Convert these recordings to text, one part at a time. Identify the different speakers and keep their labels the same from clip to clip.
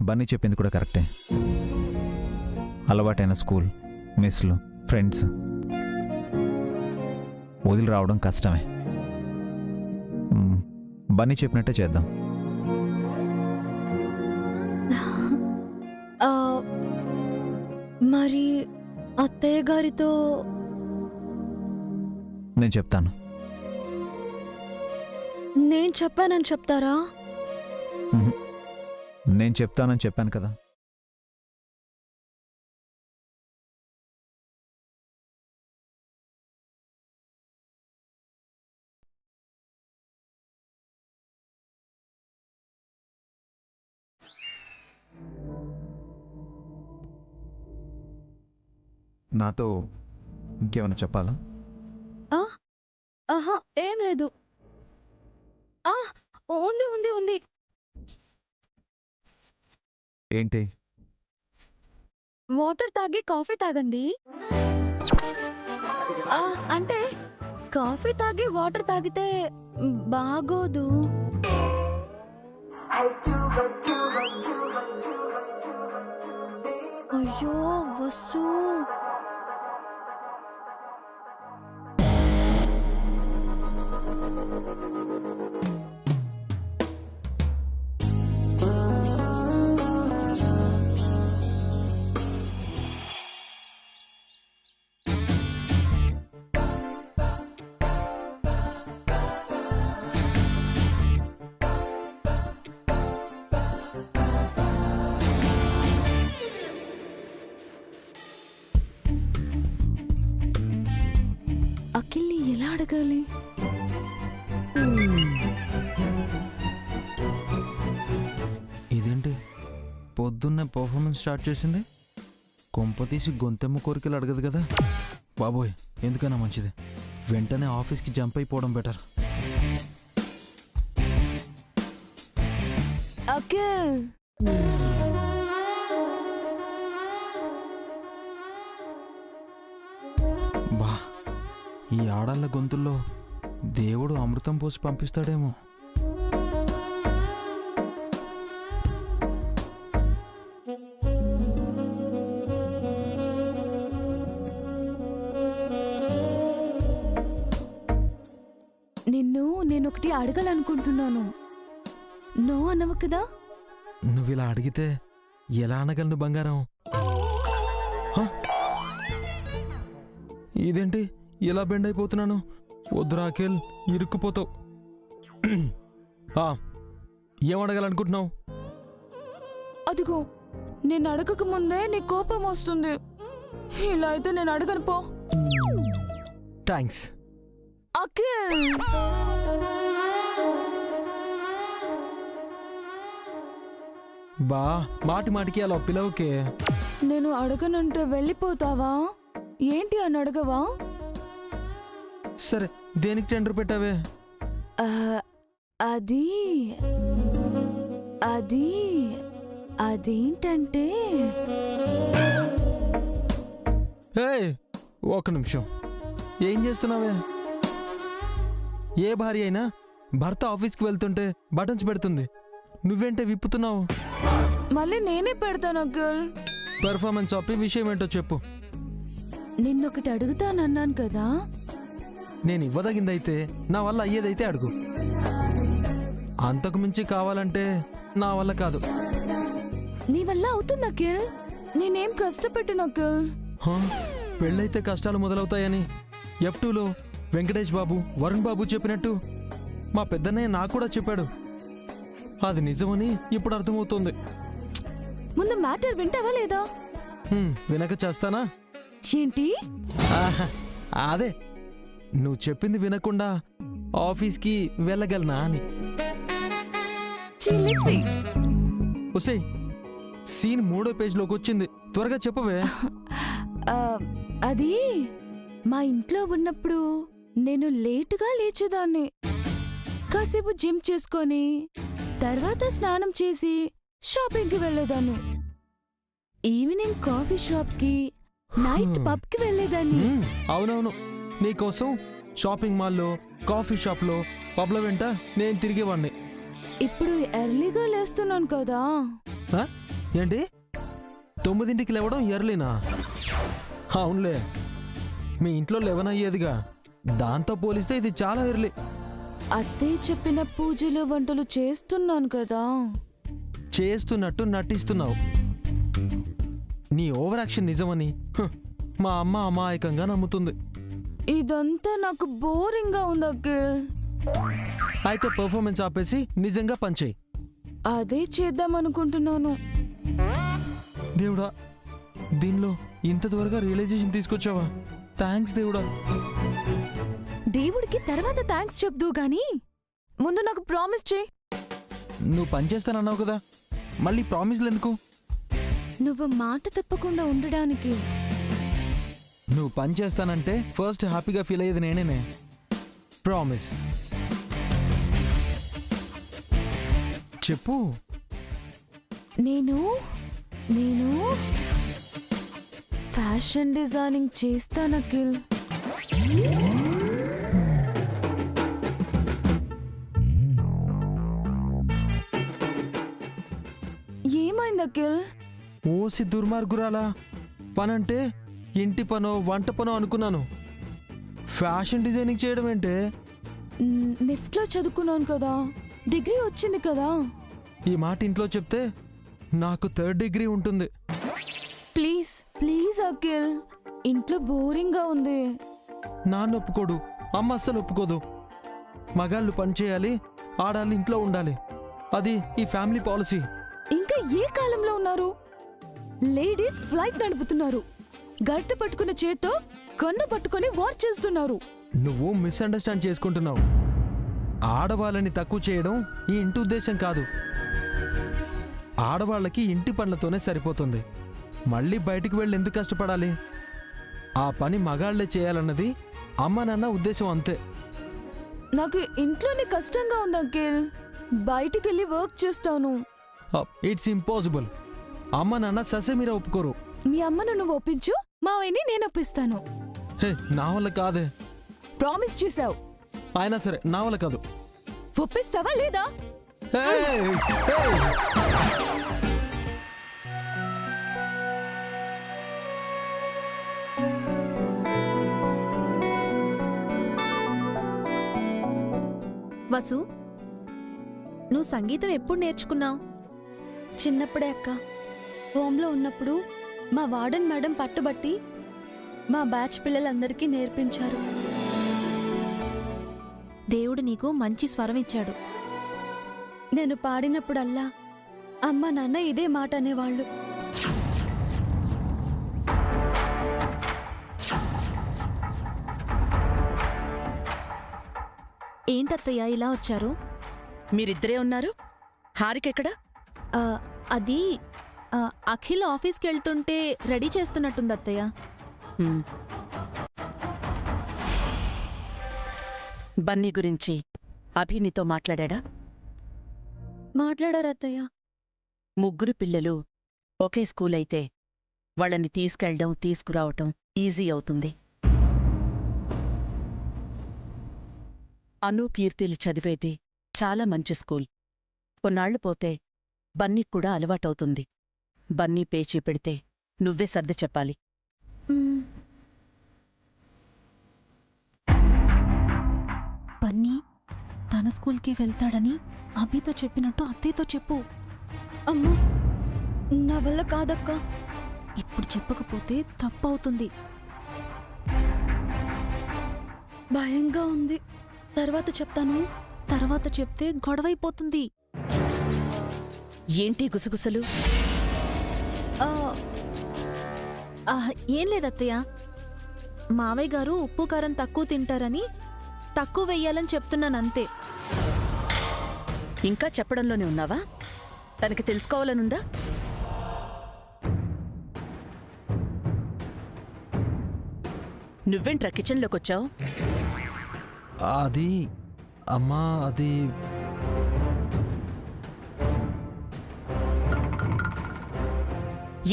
Speaker 1: బన్నీ చెప్పింది కూడా కరెక్టే. అలవాటైన స్కూల్, మెస్లు, ఫ్రెండ్స్ వదిలి రావడం కష్టమే. బన్నీ చెప్పినట్టే చేద్దాం.
Speaker 2: మరి అత్తయ్య గారితో
Speaker 1: నేను చెప్తాను.
Speaker 2: నేను చెప్పానని చెప్తారా?
Speaker 1: నేను చెప్తానని చెప్పాను కదా. నాతో ఇంకేమైనా చెప్పాలా?
Speaker 2: ఆహా, ఏం లేదు. ఉంది ఉంది ఉంది.
Speaker 1: ఏంటి?
Speaker 2: వాటర్ తాగి కాఫీ తాగండి. అంటే కాఫీ తాగి వాటర్ తాగితే బాగోదు. అయ్యో వసు, అఖిల్ని ఎలా అడగాలి?
Speaker 3: ఇదేంటి పొద్దున్నే పర్ఫార్మెన్స్ స్టార్ట్ చేసింది? కొంప తీసి గొంతెమ్మ కోరికలు అడగదు కదా. బాబోయ్, ఎందుకైనా మంచిది వెంటనే ఆఫీస్కి జంప్ అయిపోవడం బెటర్.
Speaker 2: అఖిల్,
Speaker 3: బా, ఈ ఆడాళ్ళ గొంతుల్లో దేవుడు అమృతం పోసి పంపిస్తాడేమో.
Speaker 2: నేనొకటి అడగాలనుకుంటున్నాను. నో అనవు కదా?
Speaker 3: నువ్వు ఇలా అడిగితే ఎలా అనగలను బంగారం? ఇదేంటి ఇలా బెండ్ అయిపోతున్నాను? వద్దు రాకేల్, ఇరుక్కుపోతావు. ఏం అడగాలనుకుంటున్నావు?
Speaker 2: అదిగో, నేను అడగక ముందే నీ కోపం వస్తుంది. ఇలా అయితే నేను అడగను పో.
Speaker 3: థ్యాంక్స్.
Speaker 2: అఖిల్,
Speaker 3: బా, మాటి మాటికి అలా పిలవకే.
Speaker 2: నేను అడగనంటే వెళ్ళిపోతావా? ఏంటి అని అడగవా?
Speaker 3: సరే, దేనికి టెండర్ పెట్టావే?
Speaker 2: అది అది అదేంటంటే,
Speaker 3: ఒక నిమిషం, ఏం చేస్తున్నావే? ఏ భార్య అయినా భర్త ఆఫీస్కి వెళ్తుంటే బటన్స్ పెడుతుంది, నువ్వేంటే విప్పుతున్నావు?
Speaker 2: మళ్ళీ నేనే పెడతాను అఖిల్.
Speaker 3: పెర్ఫార్మెన్స్ ఆపి విషయం ఏంటో చెప్పు.
Speaker 2: నిన్నొకటి అడుగుతానన్నాను కదా.
Speaker 3: నేను ఇవ్వదగిందైతే, నా వల్ల అయ్యేదైతే అడుగు. అంతకు మించి కావాలంటే నా వల్ల కాదు.
Speaker 2: నీ వల్ల అవుతుంది అఖిల్. నేనేం కష్టపెట్టాను అఖిల్.
Speaker 3: పెళ్ళైతే కష్టాలు మొదలవుతాయని F2లో వెంకటేష్ బాబు, వరుణ్ బాబు చెప్పినట్టు మా పెద్దన్నయ్య నాకు కూడా చెప్పాడు. అది నిజమని ఇప్పుడు అర్థమవుతుంది.
Speaker 2: ముందు మ్యాటర్ వింటావా లేదా?
Speaker 3: వినక చేస్తానా
Speaker 2: ఏంటి?
Speaker 3: అదే, నువ్వు చెప్పింది వినకుండా ఆఫీస్కి వెళ్ళగలనా అని. ఒసే, సీన్ 3వ పేజ్లోకి వచ్చింది, త్వరగా చెప్పవే.
Speaker 2: అది మా ఇంట్లో ఉన్నప్పుడు నేను లేటుగా లేచేదాన్ని. కాసేపు జిమ్ చేసుకొని తర్వాత స్నానం చేసి షాపింగ్కి వెళ్ళేదాన్ని. ఈవినింగ్ కాఫీ షాప్కి, నైట్ పబ్కి వెళ్ళేదాన్ని.
Speaker 3: అవునవును, నీకోసం షాపింగ్ మాల్లో, కాఫీ షాప్లో, పబ్ల వెంట నేను తిరిగేవాడిని.
Speaker 2: ఇప్పుడు ఎర్లీగా లేస్తున్నాను కదా.
Speaker 3: ఆ? ఏంటి 9ంటికి లేవడం ఎర్లీనా? అవునులే, మీ ఇంట్లో 11 అయ్యేదిగా. దాంతో పోలిస్తే ఇది చాలా ఎర్లీ.
Speaker 2: అత్తయ్య చెప్పిన పూజలు వంటలు చేస్తున్నాను కదా.
Speaker 3: చేస్తున్నట్టు నటిస్తున్నావు. నీ ఓవర్ యాక్షన్ నిజమని మా అమ్మ అమాయకంగా నమ్ముతుంది.
Speaker 2: ఇదంతా నాకు బోరింగ్గా ఉంది అఖిల్.
Speaker 3: అయితే పర్ఫార్మెన్స్ ఆపేసి నిజంగా పనిచేయి.
Speaker 2: అదే చేద్దాం అనుకుంటున్నాను.
Speaker 3: దేవుడా, దీనిలో ఇంత త్వరగా రియలైజేషన్ తీసుకొచ్చావా? థ్యాంక్స్ దేవుడా.
Speaker 2: దేవుడికి తర్వాత థ్యాంక్స్ చెప్దు గాని ముందు నాకు ప్రామిస్ చేయి.
Speaker 3: నువ్వు పని చేస్తానన్నావు కదా, మళ్ళీ ప్రామిస్లు ఎందుకు?
Speaker 2: నువ్వు మాట తప్పకుండా ఉండడానికి.
Speaker 3: నువ్వు పని చేస్తానంటే ఫస్ట్ హ్యాపీగా ఫీల్ అయ్యేది నేనేనే. ప్రామిస్ చెప్పు.
Speaker 2: నేను ఫ్యాషన్ డిజైనింగ్ చేస్తాను అఖిల్. ఏమైంది అఖిల్?
Speaker 3: ఓసి దుర్మార్గురాలా, పనంటే ఇంటి పనో వంట పనో అనుకున్నాను. ఫ్యాషన్ డిజైనింగ్ చేయడం ఏంటే?
Speaker 2: నిఫ్ట్లో చదువుకున్నాను కదా, డిగ్రీ వచ్చింది కదా.
Speaker 3: ఈ మాట ఇంట్లో చెప్తే నాకు 3rd డిగ్రీ ఉంటుంది.
Speaker 2: ప్లీజ్ ప్లీజ్ అఖిల్, ఇంట్లో బోరింగ్గా ఉంది.
Speaker 3: నాన్న ఒప్పుకోడు, అమ్మ అస్సలు ఒప్పుకోదు. మగాళ్ళు పని చేయాలి, ఆడాళ్ళు ఇంట్లో ఉండాలి. అది ఈ ఫ్యామిలీ పాలసీ.
Speaker 2: ఇంకా ఏ కాలంలో ఉన్నారు? లేడీస్ ఫ్లైట్ నడుపుతున్నారు, గరిటె పట్టుకున్న చేత్తో కన్ను పట్టుకుని వార్ చేస్తున్నారు.
Speaker 3: నువ్వు మిస్అండర్స్టాండ్ చేసుకుంటున్నావు. ఆడవాళ్ళని తక్కువ చేయడం ఈ ఇంటి ఉద్దేశం కాదు. ఆడవాళ్ళకి ఇంటి పనులతోనే సరిపోతుంది. మళ్ళీ బయటికి వెళ్ళి ఎందుకు కష్టపడాలి? ఆ పని మగాళ్లే చేయాలన్నది అమ్మ నాన్న ఉద్దేశం, అంతే.
Speaker 2: నాకు ఇంట్లోనే కష్టంగా ఉంది అంకిల్, బయటికి వెళ్ళి వర్క్ చేస్తాను.
Speaker 3: It's impossible. అమ్మ నాన్న ససే మీరే ఒప్పుకోరు.
Speaker 2: మీ అమ్మను నువ్వు ఒప్పించు, మావయ్యని నేను ఒప్పిస్తాను.
Speaker 3: హే, నా వల్ల కాదే.
Speaker 2: ప్రామిస్ చేసావు,
Speaker 3: అయినా సరే నా వల్ల కాదు.
Speaker 2: ఒప్పిస్తావా లేదా?
Speaker 3: ఏయ్, ఏయ్.
Speaker 4: వసు, నువ్వు సంగీతం ఎప్పుడు నేర్చుకున్నావు?
Speaker 5: చిన్నప్పుడే అక్క. హోంలో ఉన్నప్పుడు మా వార్డెన్ మేడం పట్టుబట్టి మా బ్యాచ్ పిల్లలందరికీ నేర్పించారు.
Speaker 4: దేవుడు నీకు మంచి స్వరం ఇచ్చాడు.
Speaker 5: నేను పాడినప్పుడల్లా అమ్మ నాన్న ఇదే మాట అనేవాళ్ళు.
Speaker 4: ఏంటత్తయ్య ఇలా వచ్చారు?
Speaker 6: మీరిద్దరే ఉన్నారు? హారికెక్కడా?
Speaker 4: ఆ, అది అఖిల్ ఆఫీస్కి వెళ్తుంటే రెడీ చేస్తున్నట్టుంది అత్తయ్య.
Speaker 6: బన్నీ గురించి అభి నీతో మాట్లాడా?
Speaker 5: మాట్లాడారు అత్తయ్య.
Speaker 6: ముగ్గురు పిల్లలు ఒకే స్కూల్ అయితే వాళ్ళని తీసుకెళ్ళడం తీసుకురావటం ఈజీ అవుతుంది. అను కీర్తిలు చదివేది చాలా మంచి స్కూల్. కొన్నాళ్లు పోతే బన్నీకి కూడా అలవాటవుతుంది. బన్నీ పేచీ పెడితే నువ్వే సర్ది చెప్పాలి.
Speaker 4: బన్నీ తన స్కూల్కి వెళ్తాడని అభితో చెప్పినట్టు అత్తయ్యతో చెప్పు.
Speaker 5: అమ్మా, నా వల్ల కాదక్క.
Speaker 4: ఇప్పుడు చెప్పకపోతే తప్పవుతుంది.
Speaker 5: భయంగా ఉంది, తర్వాత చెప్తాను.
Speaker 4: తర్వాత చెప్తే గొడవైపోతుంది.
Speaker 6: ఏంటి గుసగుసలు?
Speaker 4: ఏం లేదత్తయ్య, మావయ్య గారు ఉప్పు కారం తక్కువ తింటారని తక్కువ వెయ్యాలని చెప్తున్నానంతే.
Speaker 6: ఇంకా చెప్పడంలోనే ఉన్నావా? తనకి తెలుసుకోవాలనుందా? నువ్వేంట్రా కిచెన్లోకొచ్చావు?
Speaker 3: అది అమ్మా, అది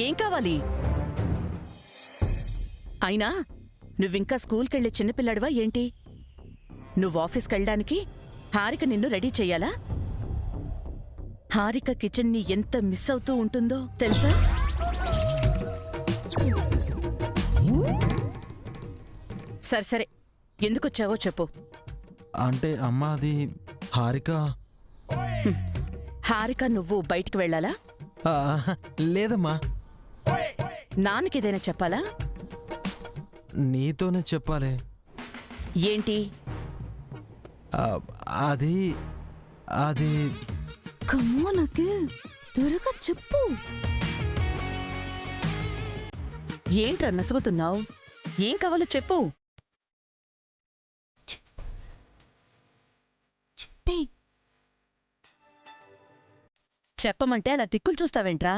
Speaker 6: ఏం కావాలి? అయినా నువ్వింకా స్కూల్కెళ్ళే చిన్నపిల్లాడివా ఏంటి? నువ్వు ఆఫీస్కెళ్ళడానికి హారిక నిన్ను రెడీ చెయ్యాలా? హారిక కిచెన్ని ఎంత మిస్ అవుతూ ఉంటుందో తెలుసా? సరే ఎందుకొచ్చావో చెప్పు.
Speaker 3: అంటే అమ్మా అది హారిక.
Speaker 6: హారిక నువ్వు బయటికి వెళ్ళాలా?
Speaker 3: ఆ, లేదమ్మా,
Speaker 6: నాన్నకేదైనా చెప్పాలా?
Speaker 3: నీతోనే చెప్పాలి.
Speaker 6: ఏంటి?
Speaker 3: ఆ, అది అది
Speaker 2: కమ్మోన్ అఖిల్, త్వరగా చెప్పు.
Speaker 6: ఏంట్రా నసుగుతున్నావు? ఏం కావాలో చెప్పు. చెప్పమంటే అలా దిక్కులు చూస్తావేంట్రా?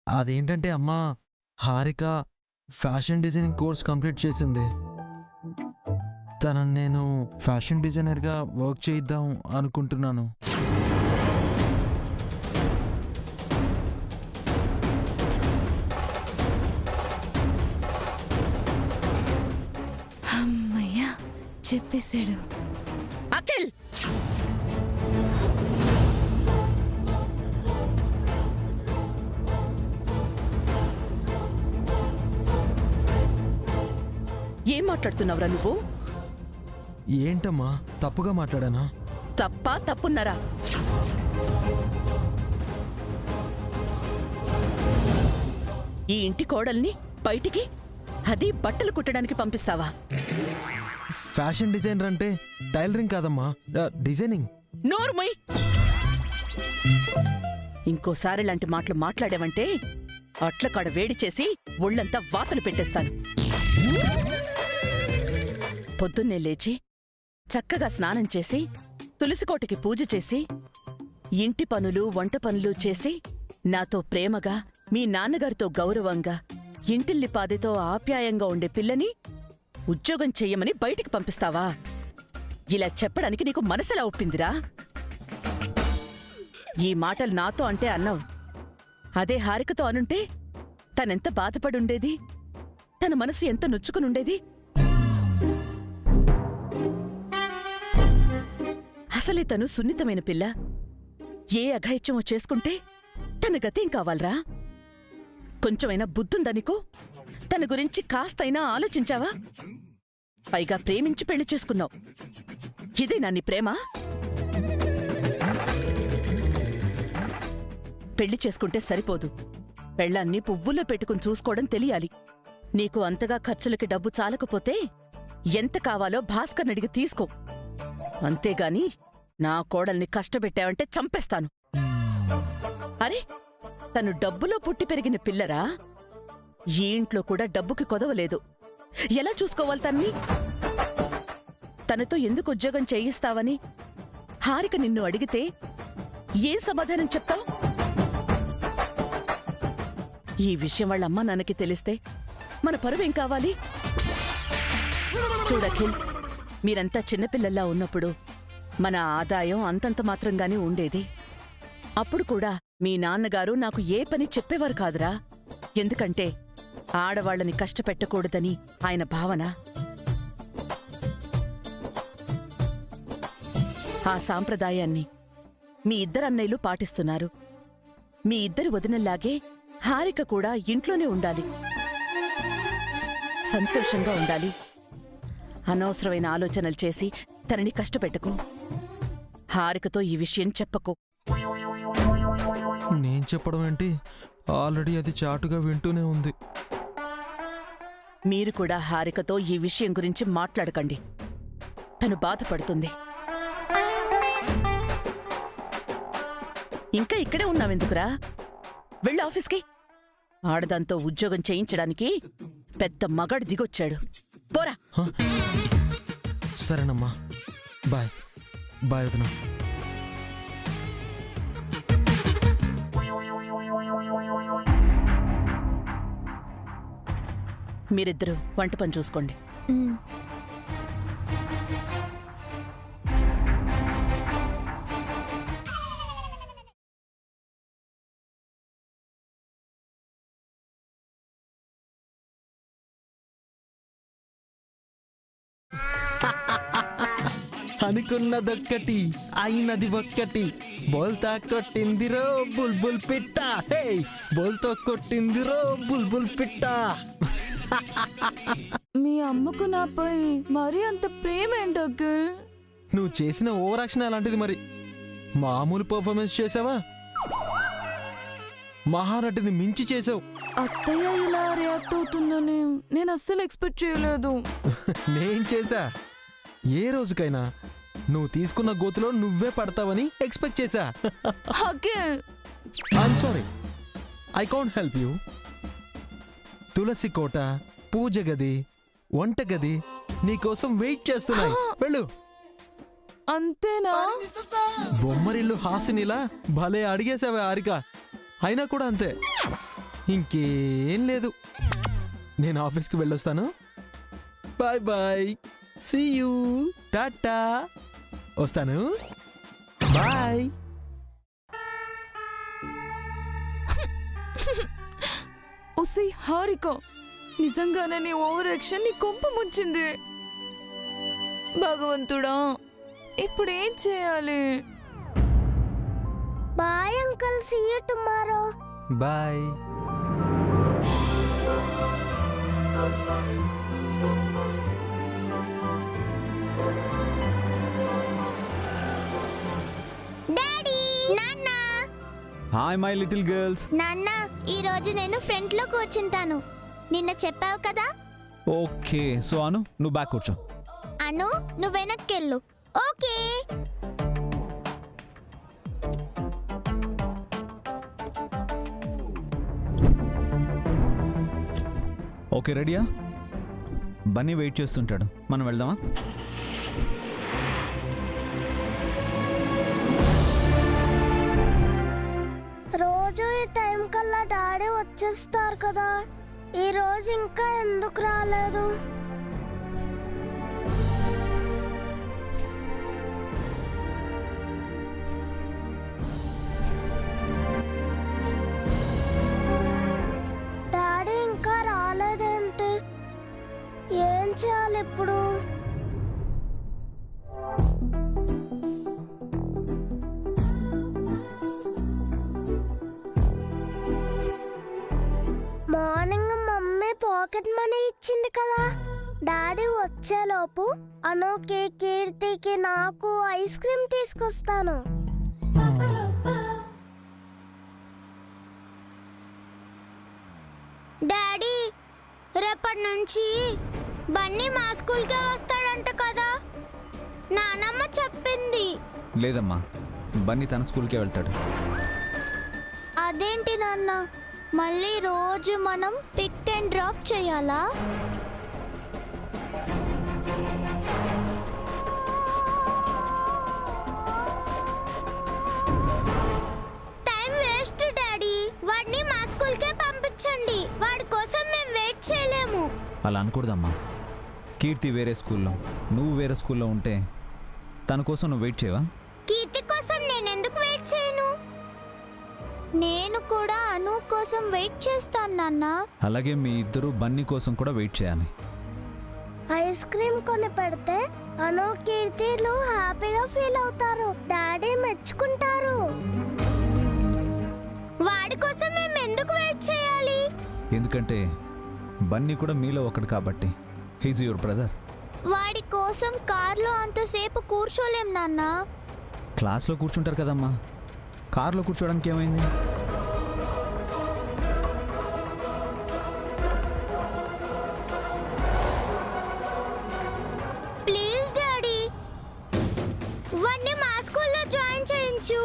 Speaker 3: అదేంటంటే అమ్మా, Harika fashion designing course complete చేసింది. తనని నేను ఫ్యాషన్ డిజైనర్గా వర్క్ చేయిద్దాం అనుకుంటున్నాను.
Speaker 2: అమ్మయ్యా, చెప్పేశాడు.
Speaker 6: అఖిల్! ఏం మాట్లాడుతున్నావురా నువ్వు?
Speaker 3: ఏంటమ్మా, తప్పుగా మాట్లాడానా?
Speaker 6: తప్పున్నారా? ఈ ఇంటి కోడల్ని బయటికి, అది బట్టలు కుట్టడానికి పంపిస్తావా?
Speaker 3: ఫ్యాషన్ డిజైనర్ అంటే టైలరింగ్ కాదమ్మా, డిజైనింగ్.
Speaker 6: నోర్మై! ఇంకోసారి ఇలాంటి మాటలు మాట్లాడావంటే అట్ల కాడ వేడి చేసి ఒళ్ళంతా వాతలు పెట్టేస్తాను. పొద్దున్నే లేచి చక్కగా స్నానం చేసి తులసికోటకి పూజ చేసి ఇంటి పనులు వంట పనులు చేసి నాతో ప్రేమగా, మీ నాన్నగారితో గౌరవంగా, ఇంటిల్లిపాదితో ఆప్యాయంగా ఉండే పిల్లని ఉద్యోగం చెయ్యమని బయటికి పంపిస్తావా? ఇలా చెప్పడానికి నీకు మనసెలా ఒప్పిందిరా? ఈ మాటలు నాతో అంటే అన్నావు, అదే హారికతో అనుంటే తనెంత బాధపడుండేది, తన మనసు ఎంత నొచ్చుకునుండేది. అసలే తను సున్నితమైన పిల్ల. ఏ అఘాయిత్యమో చేసుకుంటే తన గతేం కావాలరా? కొంచెమైనా బుద్ధుందనికో? తన గురించి కాస్తైనా ఆలోచించావా? పైగా ప్రేమించి పెళ్లి చేసుకున్నావు. ఇదేనా నీ ప్రేమ? పెళ్లి చేసుకుంటే సరిపోదు, పెళ్ళాన్ని పువ్వుల్లో పెట్టుకుని చూసుకోవడం తెలియాలి. నీకు అంతగా ఖర్చులకి డబ్బు చాలకపోతే ఎంత కావాలో భాస్కర్ అడిగి తీసుకో. అంతేగాని నా కోడల్ని కష్టపెట్టావంటే చంపేస్తాను. అరే, తను డబ్బులో పుట్టి పెరిగిన పిల్లరా? ఈ ఇంట్లో కూడా డబ్బుకి కొదవలేదు. ఎలా చూసుకోవాలి తన్ని? తనతో ఎందుకు ఉద్యోగం చేయిస్తావని హారిక నిన్ను అడిగితే ఏం సమాధానం చెప్తావు? ఈ విషయం వాళ్ళ అమ్మా నాన్నకి తెలిస్తే మన పరువేం కావాలి? చూడఖిల్, మీరంతా చిన్నపిల్లల్లా ఉన్నప్పుడు మన ఆదాయం అంతంత మాత్రంగానే ఉండేది. అప్పుడు కూడా మీ నాన్నగారు నాకు ఏ పని చెప్పేవారు కాదురా. ఎందుకంటే ఆడవాళ్లని కష్టపెట్టకూడదని ఆయన భావన. ఆ సాంప్రదాయాన్ని మీ ఇద్దరన్నయ్యలు పాటిస్తున్నారు. మీ ఇద్దరు వదినల్లాగే హారిక కూడా ఇంట్లోనే ఉండాలి, సంతోషంగా ఉండాలి. అనవసరమైన ఆలోచనలు చేసి తనని కష్టపెట్టకు. హారికతో ఈ విషయం చెప్పకు.
Speaker 3: నేను చెప్పడం ఏంటి, ఆల్రెడీ అది చాటుగా వింటూనే ఉంది.
Speaker 6: మీరు కూడా హారికతో ఈ విషయం గురించి మాట్లాడకండి. తను బాధపడుతుంది. ఇంకా ఇక్కడే ఉన్నావెందుకురా? వెళ్ళి ఆఫీస్కి. ఆడదాంతో ఉద్యోగం చేయించడానికి పెద్ద మగాడు దిగొచ్చాడు. పోరా.
Speaker 3: సరేనమ్మా, బాయ్ బాయ్ వదినా.
Speaker 6: మీరిద్దరూ వంట పని చూసుకోండి.
Speaker 3: అనుకున్నదొక్కటి అయినది ఒక్కటి బోల్తా కొట్టిందిరో బుల్బుల్ పిట్ట హే బోల్తో కొట్టిందిరో బుల్బుల్ పిట్ట.
Speaker 2: మీ అమ్మకు నాపై మరీ అంత ప్రేమ ఏంటి అంకుల్?
Speaker 3: నువ్వు చేసిన ఓవర్ యాక్షన్ అలాంటిది మరి. మామూలు పర్ఫార్మెన్స్ చేసావా, మహానటిని మించి చేసావు.
Speaker 2: అత్తయ్య ఇలా రియాక్ట్ అవుతుందని నేను అస్సలు ఎక్స్పెక్ట్ చేయలేదు.
Speaker 3: నేను చేసా. ఏ రోజుకైనా నువ్వు తీసుకున్న గోతులో నువ్వే పడతావని ఎక్స్పెక్ట్ చేశా.
Speaker 2: Akhil,
Speaker 3: I'm sorry, I can't help you. తులసి కోట, పూజ గది, వంట గది నీకోసం వెయిట్ చేస్తున్నాయి. వెళ్ళు.
Speaker 2: అంతేనా?
Speaker 3: బొమ్మరిల్లు హాసినిలా భలే అడిగేసావే హారిక. అయినా కూడా అంతే, ఇంకేం లేదు. నేను ఆఫీస్కి వెళ్ళొస్తాను. బాయ్ బాయ్, సీ యూ, టాటా, వస్తాను, బాయ్.
Speaker 2: ఒసే హారిక, నిజంగానే నీ ఓవర్ యాక్షన్ నీ కొంప ముంచింది. భగవంతుడా, ఇప్పుడు ఏం చేయాలి?
Speaker 7: Bye uncle, see you tomorrow.
Speaker 3: Bye.
Speaker 7: Daddy, నాన్న.
Speaker 1: Hi my little girls.
Speaker 7: నాన్న, ఈ రోజు నేను ఫ్రంట్ లో కూర్చుంటాను. నిన్న చెప్పావు కదా.
Speaker 1: ఓకే, సో అను నువ్వు బ్యాక్ కూర్చో.
Speaker 7: అను, నువ్వు వెనక్కెళ్ళు. ఓకే.
Speaker 1: ఓకే, రెడీయా? బన్నీ వెయిట్ చేస్తుంటాడు, మనం వెళ్దామా?
Speaker 7: రోజు ఈ టైం కల్లా డాడీ వచ్చేస్తారు కదా, ఈ రోజు ఇంకా ఎందుకు రాలేదు? డాడీ ఇంకా రాలేదేంటి? ఏం చేయాలి ఇప్పుడు? మార్నింగ్ మమ్మీ పాకెట్ మనీ ఇచ్చింది కదా. డాడీ వచ్చేలోపు అనుకి, కీర్తికి, నాకు ఐస్ క్రీమ్ తీసుకొస్తాను. డాడీ, రేపటి నుంచి బన్నీ మా స్కూల్కే వస్తాడంట కదా, నానమ్మ చెప్పింది.
Speaker 1: లేదమ్మా, బన్నీ తన స్కూల్కే వెళ్తాడు.
Speaker 7: అదేంటి నాన్న, మళ్ళీ రోజు మనం పిక్ అండ్ డ్రాప్ చేయాలా? టైం వేస్ట్ డాడీ, వాడిని మా స్కూల్కే పంపించండి. వాడి కోసం మేము వెయిట్ చేయలేము.
Speaker 1: అలా అనకూడదమ్మా. కీర్తి వేరే స్కూల్లో, నువ్వు వేరే స్కూల్లో ఉంటే తన కోసం నువ్వు వెయిట్ చేయవా?
Speaker 7: కీర్తి కోసం నేను ఎందుకు వెయిట్ చేయను? నేను కూడా అను కోసం వెయిట్ చేస్తాను నాన్న.
Speaker 1: అలాగే మీ ఇద్దరు బన్నీ కోసం కూడా వెయిట్ చేయాలి.
Speaker 7: ఐస్ క్రీమ్ కొని పెడితే అను, కీర్తిలు హ్యాపీగా ఫీల్ అవుతారు. డాడీ మెచ్చుకుంటారు. వాడి కోసం మేము ఎందుకు వెయిట్ చేయాలి?
Speaker 1: ఎందుకంటే బన్నీ కూడా మీలో ఒకడు కాబట్టి. He's your brother.
Speaker 7: వాడి కోసం కార్లో అంతసేపు కూర్చోలేం నాన్న.
Speaker 1: క్లాస్లో కూర్చుంటారు కదమ్మా, కార్లో కూర్చోడానికి ఏమైంది?
Speaker 7: ప్లీజ్ డాడీ, వాడిని మా స్కూల్లో జాయిన్ చేయించు.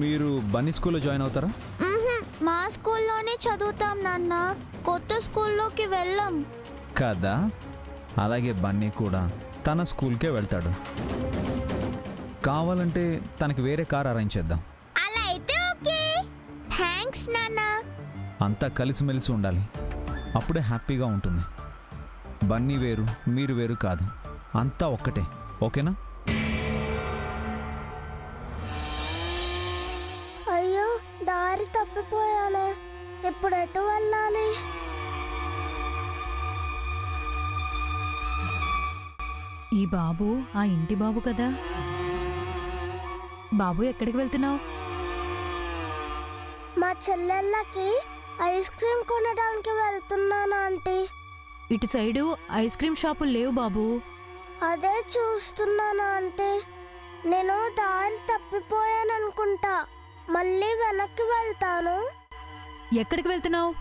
Speaker 1: మీరు బన్నీ స్కూల్లో జాయిన్ అవుతారా?
Speaker 7: మా స్కూల్లోనే చదువుతాం నాన్న, కొత్త స్కూల్లోకి వెళ్ళాం
Speaker 1: కదా. అలాగే బన్నీ కూడా తన స్కూల్కే వెళ్తాడు. కావాలంటే తనకి వేరే కార్ అరేంజ్ చేద్దాం.
Speaker 7: అలా అయితే ఓకే. థ్యాంక్స్ నాన్న.
Speaker 1: అంతా కలిసిమెలిసి ఉండాలి, అప్పుడే హ్యాపీగా ఉంటుంది. బన్నీ వేరు, మీరు వేరు కాదు, అంతా ఒక్కటే. ఓకేనా?
Speaker 7: అయ్యో, దారి తప్పిపోయానే. ఇప్పుడు ఎటు వెళ్ళాలి?
Speaker 2: ఈ బాబు ఆ ఇంటి బాబు కదా. బాబు ఎక్కడికి వెళ్తున్నావు?
Speaker 7: మా చెల్లెళ్ళకి ఐస్ క్రీమ్ కొనడానికి వెళ్తున్నాను ఆంటీ.
Speaker 2: ఇటు సైడు ఐస్ క్రీమ్ షాపులు లేవు బాబు.
Speaker 7: అదే చూస్తున్నాను ఆంటీ. నేను దారి తప్పిపోయాను అనుకుంటా. మళ్ళీ వెనక్కి వెళ్తాను.
Speaker 2: ఎక్కడికి వెళ్తున్నావు?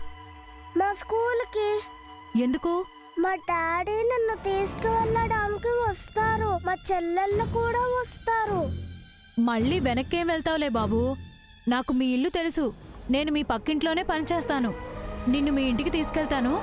Speaker 7: మా స్కూల్కి.
Speaker 2: ఎందుకు?
Speaker 7: మా డాడీ నన్ను తీసుకువెళ్ళడానికి వస్తారు. మా చెల్లెళ్ళు కూడా వస్తారు.
Speaker 2: మళ్ళీ వెనక్కేం వెళ్తావులే బాబు. నాకు మీ ఇల్లు తెలుసు. నేను మీ పక్కింట్లోనే పనిచేస్తాను. నిన్ను మీ ఇంటికి తీసుకెళ్తాను.